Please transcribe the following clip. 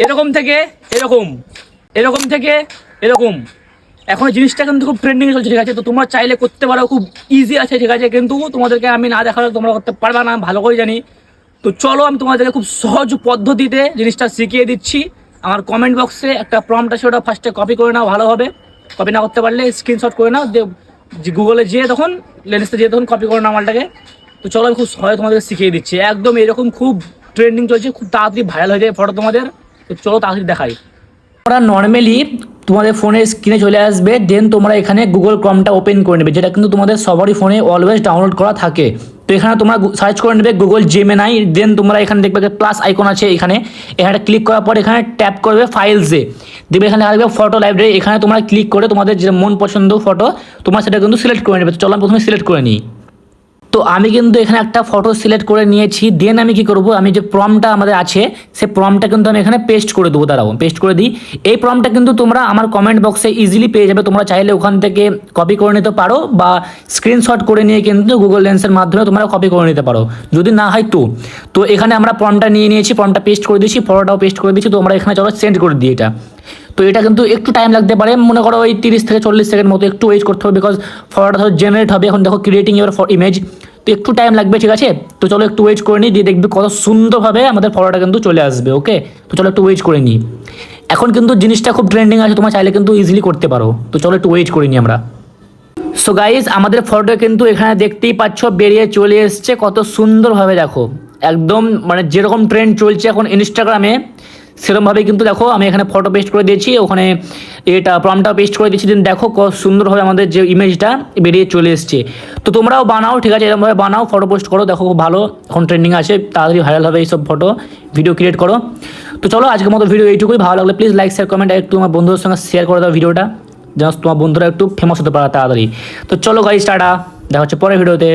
এরকম থেকে এরকম, এরকম থেকে এরকম। এখন জিনিসটা কিন্তু খুব ট্রেন্ডিংয়ে চলছে, ঠিক আছে? তো তোমরা চাইলে করতে পারো, খুব ইজি আছে, ঠিক আছে? কিন্তু তোমাদেরকে আমি না দেখালে তোমরা করতে পারবে না, ভালো করে জানি। তো চলো আমি তোমাদেরকে খুব সহজ পদ্ধতিতে জিনিসটা শিখিয়ে দিচ্ছি। আমার কমেন্ট বক্সে একটা প্রম্পট আছে, ওটা ফার্স্টে কপি করে নাও ভালোভাবে। কপি না করতে পারলে স্ক্রিনশট করে নাও, যে গুগলে যেয়ে তখন লেন্সে যেয়ে তখন কপি করে নাও মালটাকে। তো চলো আমি খুব সহজে তোমাদেরকে শিখিয়ে দিচ্ছি, একদম এরকম খুব ট্রেন্ডিং চলছে, খুব তাড়াতাড়ি ভাইরাল হয়ে যায় ফটো তোমাদের। তো চলো তাড়াতাড়ি দেখাই। তোমরা নর্মালি তোমাদের ফোনের স্ক্রিনে চলে আসবে, দেন তোমরা এখানে গুগল ক্রমটা ওপেন করে নেবে, যেটা কিন্তু তোমাদের সবারই ফোনে অলওয়েজ ডাউনলোড করা থাকে। তো এখানে তোমরা সার্চ করে নেবে গুগল জেমিনাই, দেন তোমরা এখানে দেখবে প্লাস আইকন আছে, এখানে এখানে ক্লিক করার পর এখানে ট্যাপ করবে ফাইলসে, দেখবে এখানে আসবে ফটো লাইব্রেরি। এখানে তোমরা ক্লিক করে তোমাদের যে মন পছন্দ ফটো তোমরা সেটা কিন্তু সিলেক্ট করে নেবে। তো চলো আমি প্রথমে সিলেক্ট করে নিই। তো আমি কিন্তু এখানে একটা ফটো সিলেক্ট করে নিয়েছি। দেন আমি কি করব, আমি যে প্রম্পটটা আমাদের আছে সেই প্রম্পটটা কিন্তু আমি এখানে পেস্ট করে দেবো। দাঁড়াও, পেস্ট করে দিই। এই প্রম্পটটা কিন্তু তোমরা আমার কমেন্ট বক্সে ইজিলি পেয়ে যাবে, তোমরা চাইলে ওখান থেকে কপি করে নিতে পারো বা স্ক্রিনশট করে নিয়ে কিন্তু গুগল লেন্সের মাধ্যমে তোমরা কপি করে নিতে পারো, যদি না হয় তো। তো এখানে আমরা প্রম্পটটা নিয়ে নিয়েছি, প্রম্পটটা পেস্ট করে দিয়েছি, ফটোটাও পেস্ট করে দিয়েছি। তো আমরা এখানে চলো সেন্ড করে দিই এটা। তো এটা কিন্তু একটু টাইম লাগতে পারে, মনে করো ওই 30 থেকে 40 সেকেন্ড মতো একটু ওয়েট করতে হবে, বিকজ ফটোটা ধরো জেনারেট হবে। এখন দেখো ক্রিয়েটিং ইউর ইমেজ, তো একটু টাইম লাগবে, ঠিক আছে? তো চলো একটু ওয়েট করে নিই, দিয়ে দেখবি কত সুন্দরভাবে আমাদের ফটোটা কিন্তু চলে আসবে। ওকে, তো চলো একটু ওয়েট করে নিই। এখন কিন্তু জিনিসটা খুব ট্রেন্ডিং আছে, তোমার চাইলে কিন্তু ইজিলি করতে পারো। তো চলো একটু ওয়েট করে নিই আমরা। সো গাইজ, আমাদের ফটো কিন্তু এখানে দেখতেই পাচ্ছ বেরিয়ে চলে এসছে, কত সুন্দরভাবে দেখো। একদম মানে যেরকম ট্রেন্ড চলছে এখন ইনস্টাগ্রামে, সেরকমভাবে কিন্তু দেখো আমি এখানে ফটো পেস্ট করে দিয়েছি, ওখানে এটা প্রম্পটটা পেস্ট করে দিয়েছি। দেন দেখো কত সুন্দরভাবে আমাদের যে ইমেজটা বেরিয়ে চলে এসছে। তো তোমরাও বানাও, ঠিক আছে? এরকমভাবে বানাও, ফটো পোস্ট করো, দেখো খুব ভালো এখন ট্রেন্ডিং আছে, তাড়াতাড়ি ভাইরাল হবে এইসব ফটো ভিডিও ক্রিয়েট করো। তো চলো আজকের মতো ভিডিও এইটুকুই। ভালো লাগলে প্লিজ লাইক শেয়ার কমেন্ট, একটু আমার বন্ধুদের সঙ্গে শেয়ার করে দাও ভিডিওটা, যেন তোমার বন্ধুরা একটু ফেমাস হতে পারে তাড়াতাড়ি। তো চলো গাইস, টাটা, দেখা হচ্ছে পরের ভিডিওতে।